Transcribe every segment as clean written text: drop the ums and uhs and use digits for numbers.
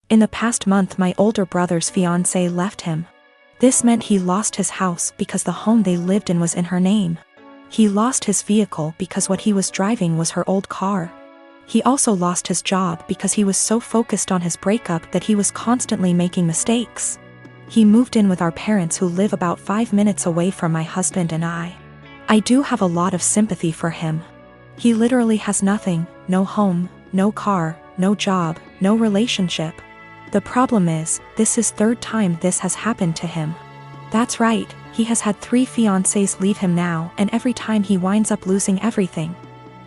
In the past month, my older brother's fiancée left him. This meant he lost his house because the home they lived in was in her name. He lost his vehicle because what he was driving was her old car. He also lost his job because he was so focused on his breakup that he was constantly making mistakes. He moved in with our parents, who live about 5 minutes away from my husband and I. I do have a lot of sympathy for him. He literally has nothing, no home, no car, no job, no relationship. The problem is, this is third time this has happened to him. That's right, he has had 3 fiancées leave him now, and every time he winds up losing everything.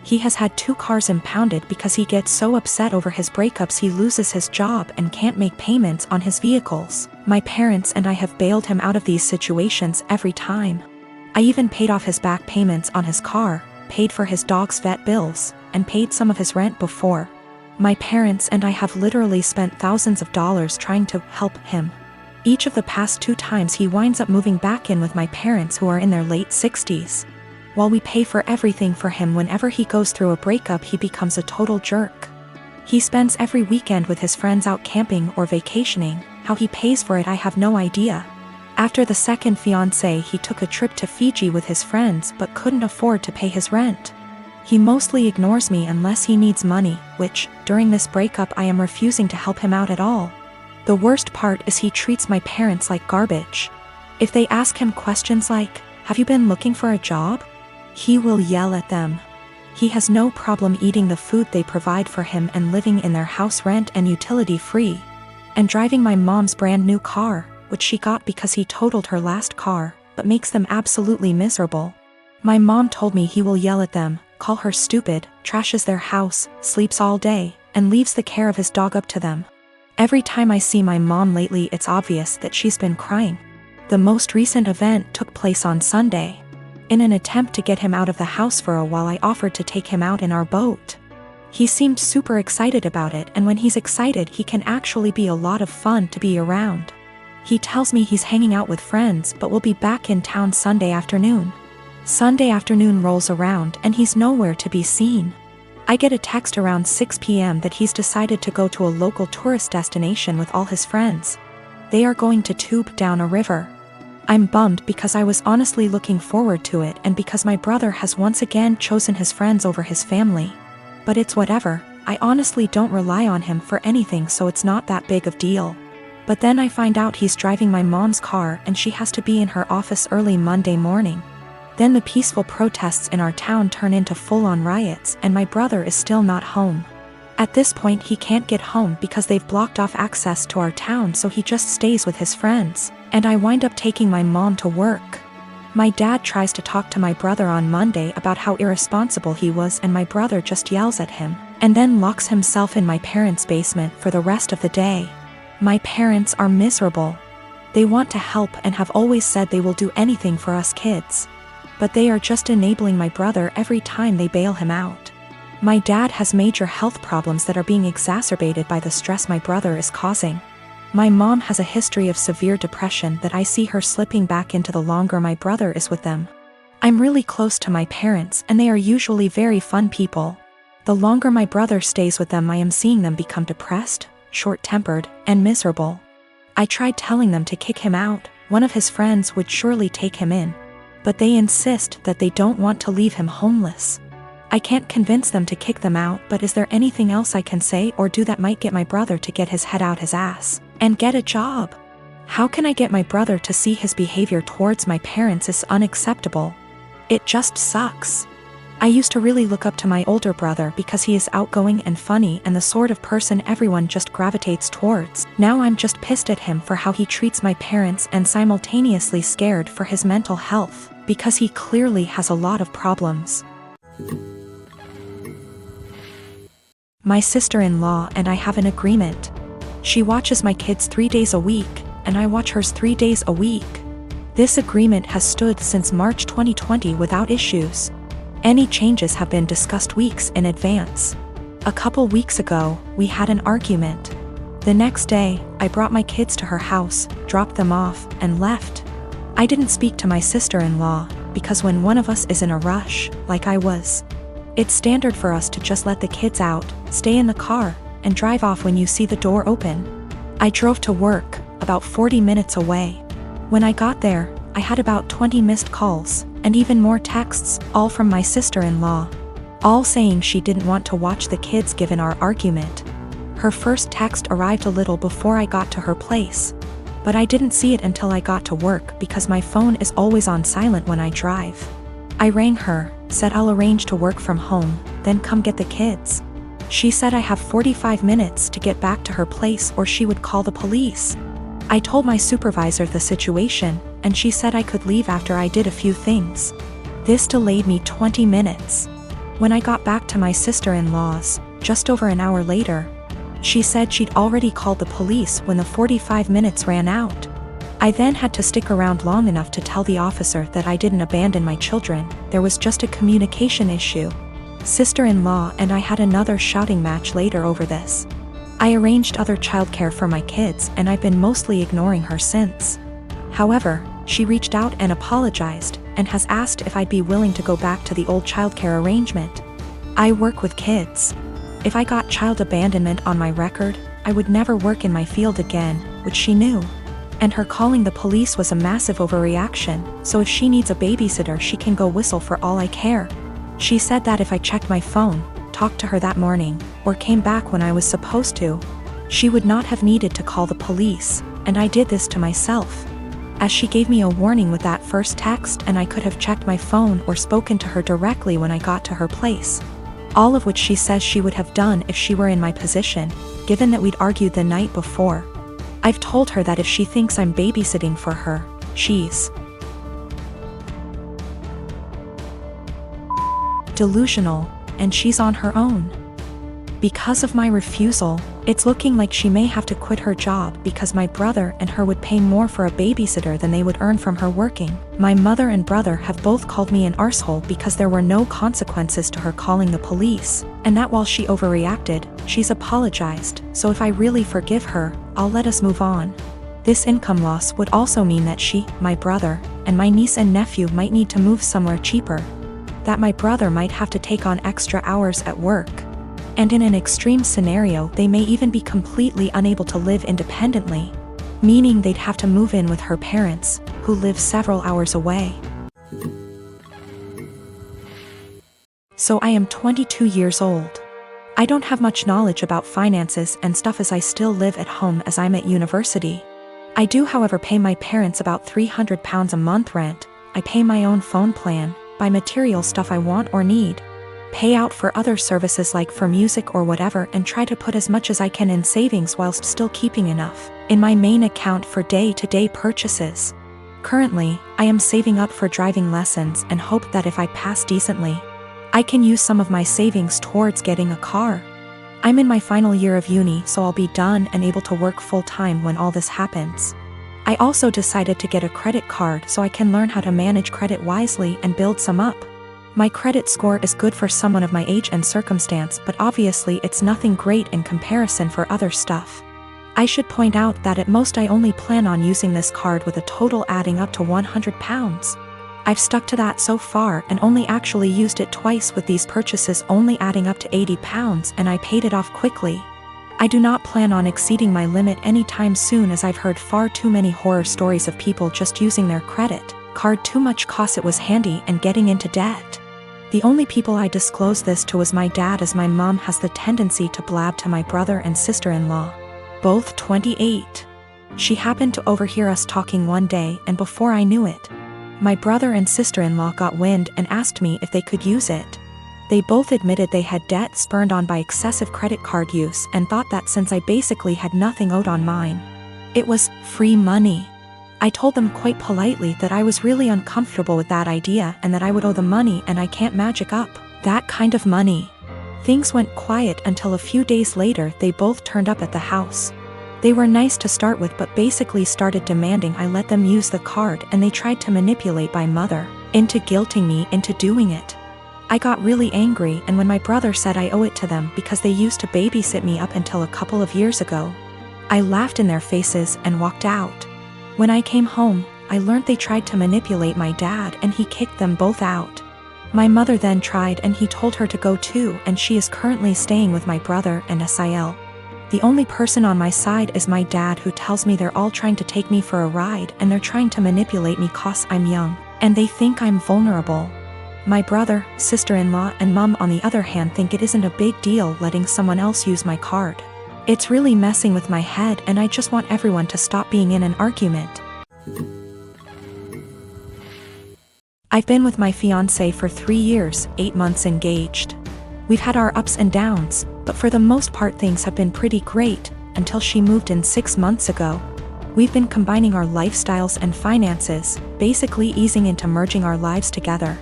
He has had 2 cars impounded because he gets so upset over his breakups he loses his job and can't make payments on his vehicles. My parents and I have bailed him out of these situations every time. I even paid off his back payments on his car, paid for his dog's vet bills, and paid some of his rent before. My parents and I have literally spent thousands of dollars trying to help him. Each of the past 2 times he winds up moving back in with my parents, who are in their late 60s. While we pay for everything for him, whenever he goes through a breakup he becomes a total jerk. He spends every weekend with his friends out camping or vacationing. How he pays for it I have no idea. After the second fiancée, he took a trip to Fiji with his friends but couldn't afford to pay his rent. He mostly ignores me unless he needs money, which, during this breakup, I am refusing to help him out at all. The worst part is he treats my parents like garbage. If they ask him questions like, "Have you been looking for a job?" he will yell at them. He has no problem eating the food they provide for him and living in their house rent and utility free. And driving my mom's brand new car, which she got because he totaled her last car, but makes them absolutely miserable. My mom told me he will yell at them, call her stupid, trashes their house, sleeps all day, and leaves the care of his dog up to them. Every time I see my mom lately, it's obvious that she's been crying. The most recent event took place on Sunday. In an attempt to get him out of the house for a while, I offered to take him out in our boat. He seemed super excited about it, and when he's excited he can actually be a lot of fun to be around. He tells me he's hanging out with friends but will be back in town Sunday afternoon. Sunday afternoon rolls around and he's nowhere to be seen. I get a text around 6 p.m. that he's decided to go to a local tourist destination with all his friends. They are going to tube down a river. I'm bummed because I was honestly looking forward to it, and because my brother has once again chosen his friends over his family. But it's whatever, I honestly don't rely on him for anything, so it's not that big of a deal. But then I find out he's driving my mom's car and she has to be in her office early Monday morning. Then the peaceful protests in our town turn into full-on riots, and my brother is still not home. At this point he can't get home because they've blocked off access to our town, so he just stays with his friends, and I wind up taking my mom to work. My dad tries to talk to my brother on Monday about how irresponsible he was, and my brother just yells at him, and then locks himself in my parents' basement for the rest of the day. My parents are miserable. They want to help and have always said they will do anything for us kids. But they are just enabling my brother every time they bail him out. My dad has major health problems that are being exacerbated by the stress my brother is causing. My mom has a history of severe depression that I see her slipping back into the longer my brother is with them. I'm really close to my parents, and they are usually very fun people. The longer my brother stays with them, I am seeing them become depressed, short-tempered, and miserable. I tried telling them to kick him out. One of his friends would surely take him in. But they insist that they don't want to leave him homeless. I can't convince them to kick them out, but is there anything else I can say or do that might get my brother to get his head out his ass and get a job? How can I get my brother to see his behavior towards my parents is unacceptable? It just sucks. I used to really look up to my older brother because he is outgoing and funny and the sort of person everyone just gravitates towards. Now I'm just pissed at him for how he treats my parents, and simultaneously scared for his mental health, because he clearly has a lot of problems. My sister-in-law and I have an agreement. She watches my kids 3 days a week, and I watch hers 3 days a week. This agreement has stood since March 2020 without issues. Any changes have been discussed weeks in advance. A couple weeks ago, we had an argument. The next day, I brought my kids to her house, dropped them off, and left. I didn't speak to my sister-in-law, because when one of us is in a rush, like I was, it's standard for us to just let the kids out, stay in the car, and drive off when you see the door open. I drove to work, about 40 minutes away. When I got there, I had about 20 missed calls, and even more texts, all from my sister-in-law. All saying she didn't want to watch the kids given our argument. Her first text arrived a little before I got to her place. But I didn't see it until I got to work because my phone is always on silent when I drive. I rang her, said I'll arrange to work from home, then come get the kids. She said I have 45 minutes to get back to her place or she would call the police. I told my supervisor the situation, and she said I could leave after I did a few things. This delayed me 20 minutes. When I got back to my sister-in-law's, just over an hour later, she said she'd already called the police when the 45 minutes ran out. I then had to stick around long enough to tell the officer that I didn't abandon my children, there was just a communication issue. Sister-in-law and I had another shouting match later over this. I arranged other childcare for my kids and I've been mostly ignoring her since. However, she reached out and apologized, and has asked if I'd be willing to go back to the old childcare arrangement. I work with kids. If I got child abandonment on my record, I would never work in my field again, which she knew. And her calling the police was a massive overreaction, so if she needs a babysitter she can go whistle for all I care. She said that if I checked my phone, talked to her that morning, or came back when I was supposed to, she would not have needed to call the police, and I did this to myself. As she gave me a warning with that first text and I could have checked my phone or spoken to her directly when I got to her place. All of which she says she would have done if she were in my position, given that we'd argued the night before. I've told her that if she thinks I'm babysitting for her, she's delusional, and she's on her own. Because of my refusal, it's looking like she may have to quit her job because my brother and her would pay more for a babysitter than they would earn from her working. My mother and brother have both called me an arsehole because there were no consequences to her calling the police, and that while she overreacted, she's apologized, so if I really forgive her, I'll let us move on. This income loss would also mean that she, my brother, and my niece and nephew might need to move somewhere cheaper. That my brother might have to take on extra hours at work. And in an extreme scenario they may even be completely unable to live independently, meaning they'd have to move in with her parents, who live several hours away. So I am 22 years old. I don't have much knowledge about finances and stuff as I still live at home as I'm at university. I do however pay my parents about £300 a month rent, I pay my own phone plan, buy material stuff I want or need, pay out for other services like for music or whatever, and try to put as much as I can in savings whilst still keeping enough in my main account for day-to-day purchases. Currently, I am saving up for driving lessons and hope that if I pass decently, I can use some of my savings towards getting a car. I'm in my final year of uni, so I'll be done and able to work full-time when all this happens. I also decided to get a credit card so I can learn how to manage credit wisely and build some up. My credit score is good for someone of my age and circumstance, but obviously it's nothing great in comparison for other stuff. I should point out that at most I only plan on using this card with a total adding up to £100. I've stuck to that so far and only actually used it twice, with these purchases only adding up to £80, and I paid it off quickly. I do not plan on exceeding my limit anytime soon, as I've heard far too many horror stories of people just using their credit card too much cause it was handy and getting into debt. The only people I disclosed this to was my dad, as my mom has the tendency to blab to my brother and sister-in-law, both 28. She happened to overhear us talking one day, and before I knew it, my brother and sister-in-law got wind and asked me if they could use it. They both admitted they had debt spurned on by excessive credit card use and thought that since I basically had nothing owed on mine, it was free money. I told them quite politely that I was really uncomfortable with that idea and that I would owe the money, and I can't magic up that kind of money. Things went quiet until a few days later they both turned up at the house. They were nice to start with, but basically started demanding I let them use the card, and they tried to manipulate my mother into guilting me into doing it. I got really angry, and when my brother said I owe it to them because they used to babysit me up until a couple of years ago, I laughed in their faces and walked out. When I came home, I learned they tried to manipulate my dad and he kicked them both out. My mother then tried and he told her to go too, and she is currently staying with my brother and Asiel. The only person on my side is my dad, who tells me they're all trying to take me for a ride and they're trying to manipulate me 'cause I'm young, and they think I'm vulnerable. My brother, sister-in-law and mom on the other hand think it isn't a big deal letting someone else use my card. It's really messing with my head, and I just want everyone to stop being in an argument. I've been with my fiancé for 3 years, 8 months engaged. We've had our ups and downs, but for the most part things have been pretty great, until she moved in 6 months ago. We've been combining our lifestyles and finances, basically easing into merging our lives together.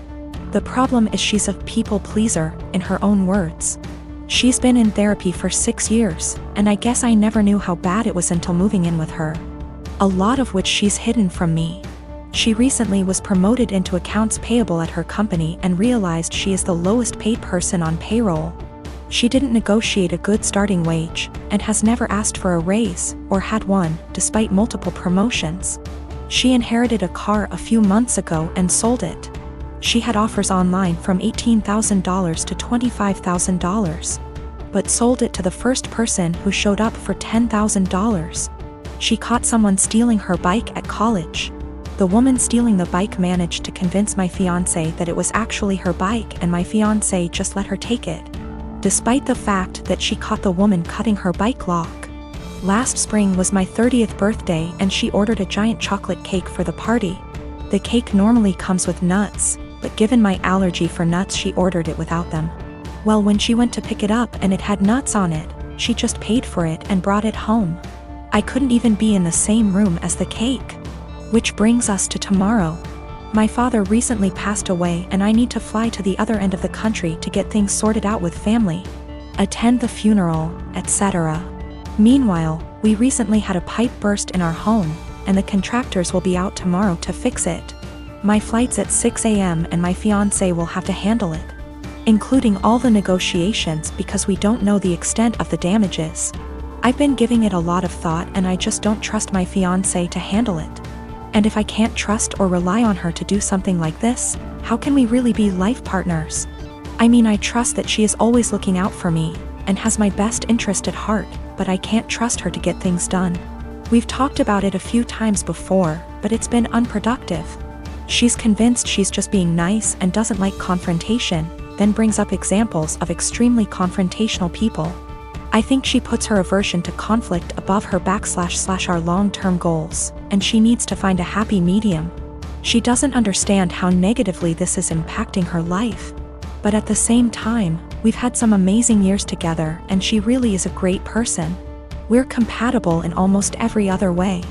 The problem is she's a people pleaser, in her own words. She's been in therapy for 6 years, and I guess I never knew how bad it was until moving in with her. A lot of which she's hidden from me. She recently was promoted into accounts payable at her company and realized she is the lowest paid person on payroll. She didn't negotiate a good starting wage, and has never asked for a raise, or had one, despite multiple promotions. She inherited a car a few months ago and sold it. She had offers online from $18,000 to $25,000. But sold it to the first person who showed up for $10,000. She caught someone stealing her bike at college. The woman stealing the bike managed to convince my fiancé that it was actually her bike, and my fiancé just let her take it, despite the fact that she caught the woman cutting her bike lock. Last spring was my 30th birthday and she ordered a giant chocolate cake for the party. The cake normally comes with nuts, but given my allergy for nuts she ordered it without them. Well, when she went to pick it up and it had nuts on it, she just paid for it and brought it home. I couldn't even be in the same room as the cake. Which brings us to tomorrow. My father recently passed away and I need to fly to the other end of the country to get things sorted out with family, attend the funeral, etc. Meanwhile, we recently had a pipe burst in our home, and the contractors will be out tomorrow to fix it. My flight's at 6 a.m. and my fiancé will have to handle it, including all the negotiations because we don't know the extent of the damages. I've been giving it a lot of thought and I just don't trust my fiancé to handle it. And if I can't trust or rely on her to do something like this, how can we really be life partners? I mean, I trust that she is always looking out for me and has my best interest at heart, but I can't trust her to get things done. We've talked about it a few times before, but it's been unproductive. She's convinced she's just being nice and doesn't like confrontation, then brings up examples of extremely confrontational people. I think she puts her aversion to conflict above her / our long-term goals, and she needs to find a happy medium. She doesn't understand how negatively this is impacting her life. But at the same time, we've had some amazing years together and she really is a great person. We're compatible in almost every other way.